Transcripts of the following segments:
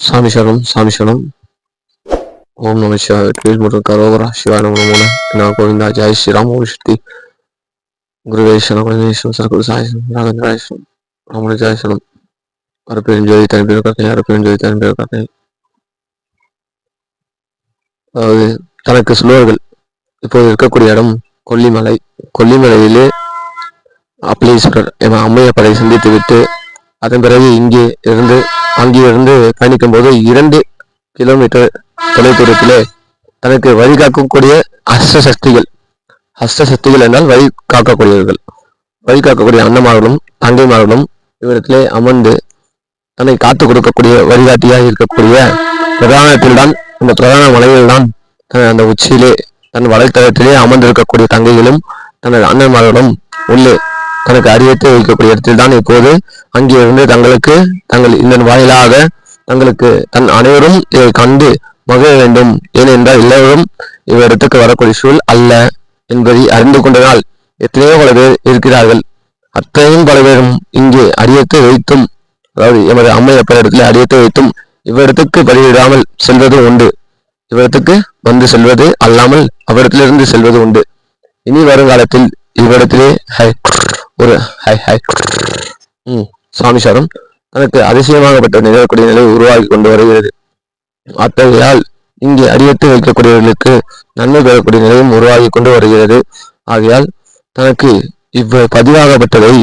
சாமி சரணம், சாமி சரணம். ஓம் நம சிவாய, வெற்றிவேல் முருகன் கரோகரா, சிவாய நம நம நான் கோவிந்தா, ஜெய் ஸ்ரீராம், ஓம் சக்தி, குருவேஸ்வரம், குருவேஸ்வரம், சரகுரு சாயசனம், ராகவேஸ்வரம், ராமனுஜாயசனம், அரப்பெருஞ்சோதி தனிப்பேர் கதை, அரப்பெருஞ்சோதி தனிப்பேர் கதை. அதாவது தனக்கு சொல்லுவார்கள், இப்போது இருக்கக்கூடிய இடம் கொல்லிமலை. கொல்லிமலையிலே அப்பளீஸ்வரர் அம்மையப்படை சந்தித்து விட்டு அதன் பிறகு அங்கிருந்து பயணிக்கும் போது 2 கிலோமீட்டர் தொலைதூரத்திலே தனக்கு வழி காக்கக்கூடிய அஷ்டசக்திகள் என்றால் வழி காக்கக்கூடிய அண்ணமார்களும் தங்கைமார்களும் இவரிடத்திலே அமர்ந்து தன்னை காத்துக் கொடுக்கக்கூடிய வழிகாட்டியாக இருக்கக்கூடிய பிரதானத்தில்தான், இந்த பிரதான மலையில்தான் அந்த உச்சியிலே தன் வலைத்தளத்திலே அமர்ந்திருக்கக்கூடிய தங்கைகளும் தனது அண்ணன்மார்களும் உள்ளே தனக்கு அறிவித்து வைக்கக்கூடிய இடத்தில் தான் இப்போது அங்கிருந்து தங்கள் இதன் வாயிலாக தன் அனைவரும் இதை கண்டு மகிழ வேண்டும். ஏனென்றால் எல்லோரும் இவ்விடத்துக்கு வரக்கூடிய சூழல் அல்ல என்பதை அறிந்து கொண்டதால் எத்தனையோ பல பேர் இருக்கிறார்கள். அத்தனையும் பல பேரும் இங்கே அடியத்தை வைத்தும், அதாவது எமது அம்மையப்பர் இடத்துல அடியத்தை வைத்தும் இவ்விடத்துக்கு பதிவிடாமல் செல்வதும் உண்டு. இவ்விடத்துக்கு வந்து செல்வது அல்லாமல் அவரிடத்திலிருந்து செல்வது உண்டு. இனி வருங்காலத்தில் இவ்விடத்திலே ஒரு சாமிசாரம் தனக்கு அதிசயமாகப்பட்ட நிகழக்கூடிய நிலை உருவாக்கி கொண்டு வருகிறது. அத்தகையால் இங்கே அடியெடுத்து வைக்கக்கூடியவர்களுக்கு நன்மை பெறக்கூடிய நிலையும் உருவாகி கொண்டு வருகிறது. ஆகையால் தனக்கு பதிவாகப்பட்டதை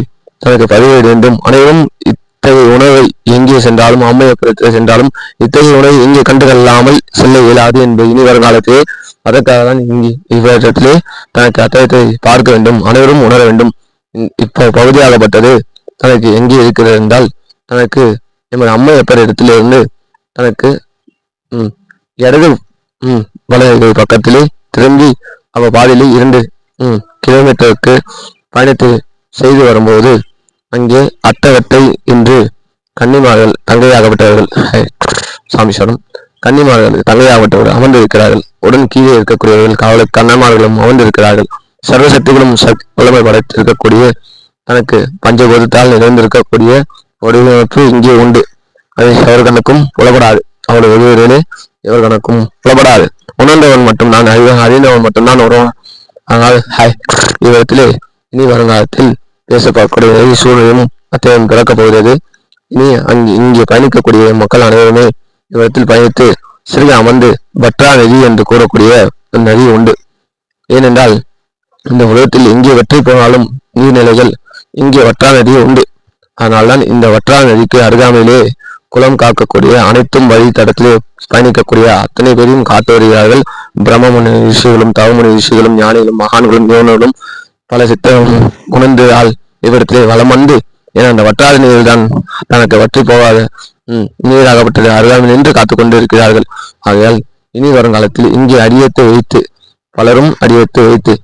தனக்கு பதிவிட வேண்டும். அனைவரும் இத்தகைய உணவை எங்கே சென்றாலும், அம்மையப்புறத்தில் சென்றாலும் இத்தகைய உணவை எங்கே கண்டுகொள்ளாமல் செல்ல இயலாது என்பது இனி வருங்காலத்திலே. அதற்காக தான் இங்கே இவ்விடத்திலே தனக்கு அத்தகையத்தை பார்க்க வேண்டும், அனைவரும் உணர வேண்டும். இப்போ பகுதியாகப்பட்டது தனக்கு எங்கே இருக்கிறது என்றால், தனக்கு எமது அம்மையப்பர் இடத்திலிருந்து தனக்கு இடது வலது பக்கத்திலே திரும்பி அவ பாதையிலே 2 கிலோமீட்டருக்கு பயணத்தை செய்து வரும்போது அங்கே அட்டவட்டை என்று கன்னிமார்கள் தங்கையாகப்பட்டவர்கள் சாமிஸ்வரம் கன்னிமார்கள் தங்கையாகப்பட்டவர்கள் அமர்ந்திருக்கிறார்கள். உடன் கீழே இருக்கக்கூடியவர்கள் கண்ணமார்களும் அமர்ந்திருக்கிறார்கள். சர்வசக்திகளும் வல்லமை படைத்திருக்கக்கூடிய தனக்கு பஞ்சபூதத்தால் நிறைந்திருக்கக்கூடிய வடிவமைப்பு இங்கே உண்டு. அதை எவர் கணக்கும் புலப்படாது. அவருடைய வெளிவரையிலே எவர் கணக்கும் புலப்படாது. உணர்ந்தவன் மட்டும் நான் அறிந்தவன் மட்டும்தான் வருவான். ஆனால் இவ்விடத்திலே இனி வருங்காலத்தில் பேசப்படக்கூடிய சூழ்நிலையும் அத்தியாயம் பிறக்கப் போகிறது. இனி இங்கே பயணிக்கக்கூடிய மக்கள் அனைவருமே இவ்விடத்தில் பயணித்து சிறிய அமர்ந்து பற்றா நதி என்று கூறக்கூடிய நதி உண்டு. ஏனென்றால் இந்த உலகத்தில் எங்கே வெற்றி போனாலும் நீர்நிலைகள் இங்கே வற்றா நதி உண்டு. அதனால்தான் இந்த வற்றா நதிக்கு அருகாமையிலே குளம் காக்கக்கூடிய அனைத்தும் வழி தடத்திலே பயணிக்கக்கூடிய அத்தனை பேரையும் காத்து வருகிறார்கள். பிரம்மமுனி ரிஷிகளும் தவமுனி ரிஷிகளும் ஞானிகளும் மகான்களும் யோனர்களும் பல சித்தரும் உணர்ந்தால் இவ்விடத்திலே வளம் வந்து, ஏன்னா அந்த வற்றாத நீரில் தான் தனக்கு வற்றி போகாத நீராகப்பட்டது அருகாமையில் நின்று காத்து கொண்டு இருக்கிறார்கள். ஆகையால் இனி வருங்காலத்தில் இங்கே அடியத்தை வைத்து பலரும் அடியத்தை வைத்து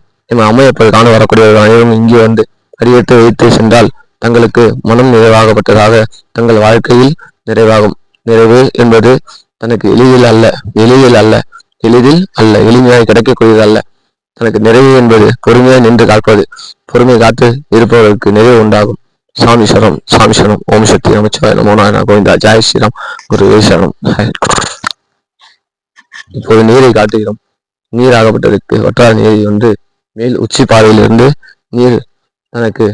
அம்மையப்பர் காண வரக்கூடியவர்கள் அனைவரும் இங்கே வந்து அடியெடுத்து வைத்து சென்றால் தங்களுக்கு மனம் நிறைவாகப்பட்டதாக தங்கள் வாழ்க்கையில் நிறைவாகும். நிறைவு என்பது தனக்கு எளிதில் அல்ல எளிமையாய் கிடைக்கக்கூடியது அல்ல. தனக்கு நிறைவு என்பது பொறுமையாய் நின்று காப்பது. பொறுமை காத்து இருப்பவர்களுக்கு நிறைவு உண்டாகும். சாமீஸ்வரம், சாமீஸ்வரம். ஓம் சக்தி நமச்சிவாய நமோ நாராயண கோவிந்தா, ஜெய் ஸ்ரீராம், குருவேஸ்வரம். இப்போது நீரை காட்டுகிறோம். நீராகப்பட்டதற்கு வற்றாத நீரை வந்து மேல் உச்சி பாதையிலிருந்து நீர் தனக்கு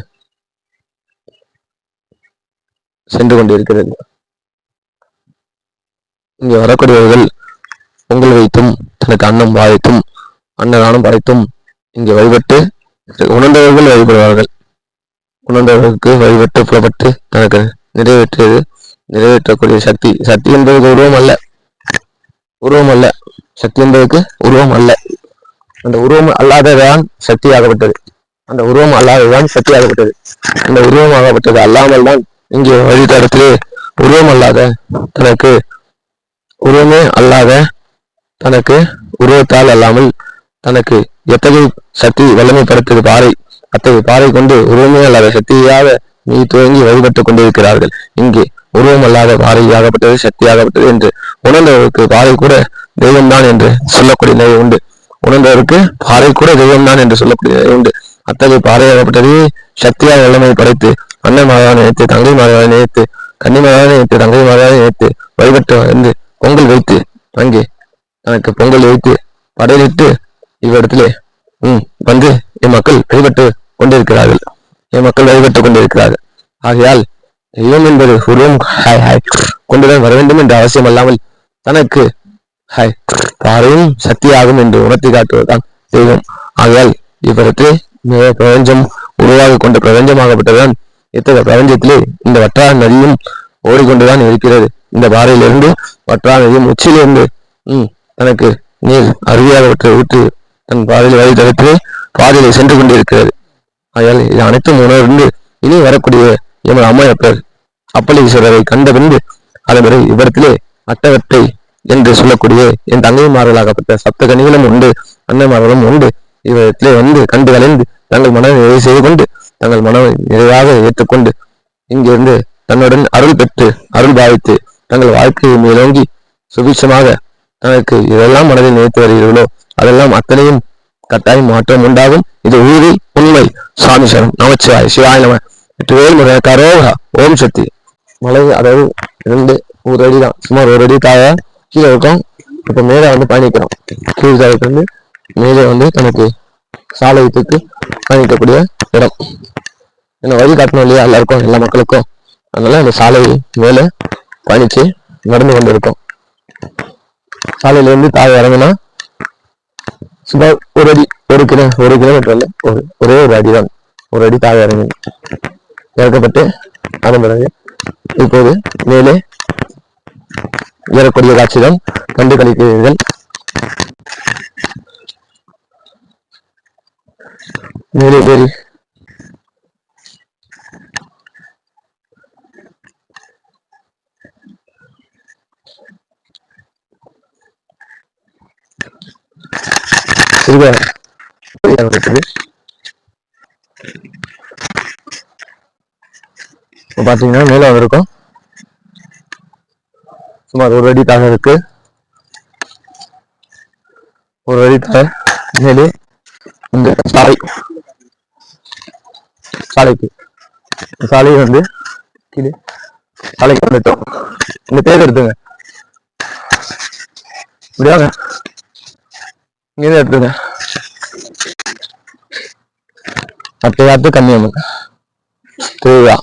சென்று கொண்டிருக்கிறது. இங்கே வரக்கூடியவர்கள் பொங்கல் வைத்தும் தனக்கு அன்னம் பாய்த்தும் அன்னதானம் படைத்தும் இங்கே வழிபட்டு உணர்ந்தவர்கள் வழிபடுவார்கள். உணர்ந்தவர்களுக்கு வழிபட்டு புறப்பட்டு தனக்கு நிறைவேற்றக்கூடிய சக்தி என்பதற்கு உருவம் அல்ல. சக்தி என்பதற்கு உருவம் அல்ல. அந்த உருவம் அல்லாததான் சக்தியாகப்பட்டது. அந்த உருவம் ஆகப்பட்டது அல்லாமல் தான் இங்கே வழித்தடத்திலே உருவமே அல்லாத தனக்கு உருவத்தால் அல்லாமல் தனக்கு எத்தகைய சக்தி வல்லமைப்படுத்தது பாறை, அத்தகைய பாறை கொண்டு உருவமே அல்லாத சக்தியாக நீ துவங்கி வழிபட்டுக் கொண்டிருக்கிறார்கள். இங்கே உருவம் அல்லாத பாறையாகப்பட்டது சக்தியாகப்பட்டது என்று உணர்ந்தவருக்கு பாறை கூட தெய்வம்தான் என்று சொல்லக்கூடிய நிலை உண்டு. உணர்ந்தவருக்கு பாறை கூட தெய்வம்தான் என்று சொல்லக்கூடிய நிலை உண்டு. அத்தகைய பாறையாகப்பட்டது சக்தியாக வல்லமை படைத்து அண்ணன் மாதாவை நினைத்து தங்கை மாதாவை நினைத்து கன்னி மாதாவை நினைத்து தங்கை மாதாவை நினைத்து வழிபட்டு வந்து பொங்கல் வைத்து அங்கே தனக்கு பொங்கல் வைத்து படையிலிட்டு இவ்விடத்திலே வந்து என் மக்கள் வழிபட்டு கொண்டிருக்கிறார்கள். என் மக்கள் வழிபட்டு கொண்டிருக்கிறார்கள். ஆகையால் தெய்வம் என்பது உருவம் கொண்டுதான் வர வேண்டும் என்ற அவசியம் அல்லாமல் தனக்கு பாறையும் சக்தியாகும் என்று உணர்த்தி காட்டுவதுதான் தெய்வம். ஆகையால் இவ்விடத்திலே பிரபஞ்சம் உருவாக கொண்ட பிரபஞ்சமாகப்பட்டதுதான் இத்தகைய பிரபஞ்சத்திலே இந்த வற்றா நதியும் ஓடிக்கொண்டுதான் இருக்கிறது. இந்த பாறையிலிருந்து வற்றா நதியும் உச்சியிலிருந்து தனக்கு நீர் அருவியாகவற்றை ஊற்றி தன் பாதையில் வழி தடுத்து பாதையிலே சென்று கொண்டிருக்கிறது. ஆகையால் இது அனைத்தும் உணர்ந்து இனி வரக்கூடிய எமது அம்மையப்பர் அப்பளீஸ்வரரை கண்ட பின்பு அதன் பிறகு இவ்விடத்திலே அட்டவத்தை என்று சொல்லக்கூடிய என் தங்கைமார்களாகப்பட்ட சப்த கனிகளும் உண்டு, அன்னைமார்களும் உண்டு. இவ்விடத்திலே வந்து கண்டு கலைந்து தங்கள் மனதை நிறைவு செய்து கொண்டு தங்கள் மனதை நிறைவாக ஏற்றுக்கொண்டு இங்கிருந்து தன்னுடன் அருள் பெற்று அருள் பாவித்து தங்கள் வாழ்க்கையை மேலோங்கி சுபிட்சமாக தனக்கு இதெல்லாம் மனதில் நினைத்து வருகிறீர்களோ அதெல்லாம் அத்தனையும் கட்டாயம் மாற்றம் உண்டாகும். இது ஊதி உண்மை. சுவாமி சரணம். நமச்சிவாய். சிவாய் நம. வெற்றிவேல் முருகா. கரோகா. ஓம் சக்தி. மலை அதாவது 2 அடி தான், சுமார் 1 அடி தாழ கீழே இருக்கும். இப்ப மேலே வந்து பயணிக்கிறோம். கீழ்தாயத்து வந்து மேலே வந்து தனக்கு சாலையத்துக்கு பயணிக்கக்கூடிய இடம். என்ன வழி காட்டணும் இல்லையா எல்லாருக்கும், எல்லா மக்களுக்கும். அதனால அந்த சாலை மேலே பயணிச்சு நடந்து கொண்டிருக்கோம். சாலையில இருந்து தாழ இறங்கினா சுமார் 1 அடி, 1 கிலோமீட்டர் அல்ல, ஒரே ஒரு அடி தான். 1 அடி தாழ இறங்கி இறக்கப்பட்டு அதன் பிறகு இப்போது மேலே ஏறக்கூடிய காட்சிதான் கண்டு கழிக்கிறீர்கள். மேலே ஏறி பாத்தீங்கன்னா மேல வந்திருக்கும். சுமார் 1 அடி தாக இருக்கு. 1 அடி தாக மேலே இந்த சாலை வந்து கீழே சாலைக்கு வந்துட்டோம். இந்த பேர் எடுத்துங்க, இப்படியாங்க இங்கே எடுத்துங்க. அட்டையாத்து கன்னியம்மன் திருவிழா.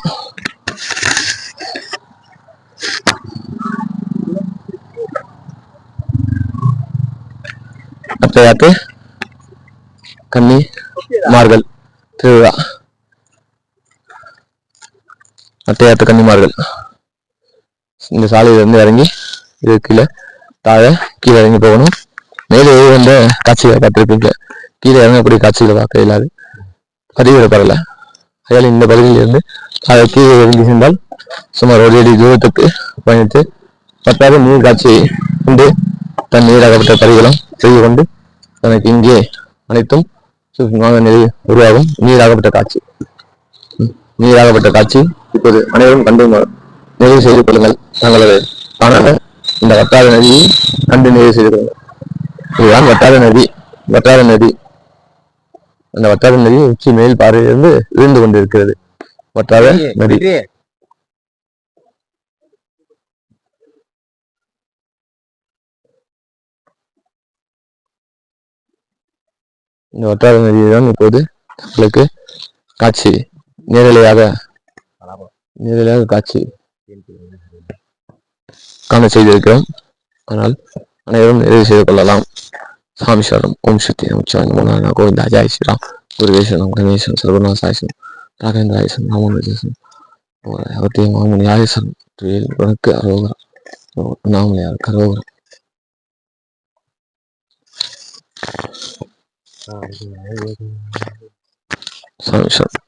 அட்டையாத்து கன்னி மார்கள் திருவிழா. அட்டையாத்து கன்னிமார்கள். இந்த சாலையில இருந்து இறங்கி இது கீழே கீழே இறங்கி போகணும். மேலே வந்த காட்சிகளை பார்த்துருப்பீங்க. கீழே இறங்கக்கூடிய காட்சிகளை பார்க்க இயலாது, பதிவிடப்படல. அதனால இந்த பகுதியில் இருந்து கீழே இறங்கி சென்றால் சுமார் 1 அடி தூரத்துக்கு பயணித்து பத்தாவது நீர் காட்சியை கொண்டு தன் நீராகப்பட்ட பரிகளும் செய்து கொண்டு தனக்கு இங்கே அனைத்தும் நிலை உருவாகும். நீராகப்பட்ட காட்சி இப்போது அனைவரும் கண்டு நிறைவு செய்து கொள்ளுங்கள். தங்களது காணாத இந்த வட்டார நதியை கண்டு நிறைவு செய்து கொள்ளுங்கள். இதுதான் வட்டார நதி. அந்த வட்டார நதி உச்சி மேல் பாறையிலிருந்து விழுந்து கொண்டிருக்கிறது. வட்டார நதி. இந்த வட்டார நதியை இப்போது உங்களுக்கு காட்சி நேரலையாக காட்சி காண செய்திருக்கிறோம். ஆனால் அனைவரும் நிறைவு செய்து கொள்ளலாம். சாமி சரணம். ஓம் சக்தி. நமச்சிவாய. கோவிந்தா. ஜெய் ஸ்ரீராம். குருவேஸ்வரம் கணேசன் சர்வநாசாயசன் ராகேந்திராயசன் ராமனுஜசன் அவத்தையும் மாமுனி ஆயசன் உனக்கு அரோகரம் நாமலையார் கரோகரம். சாமி சரணம்.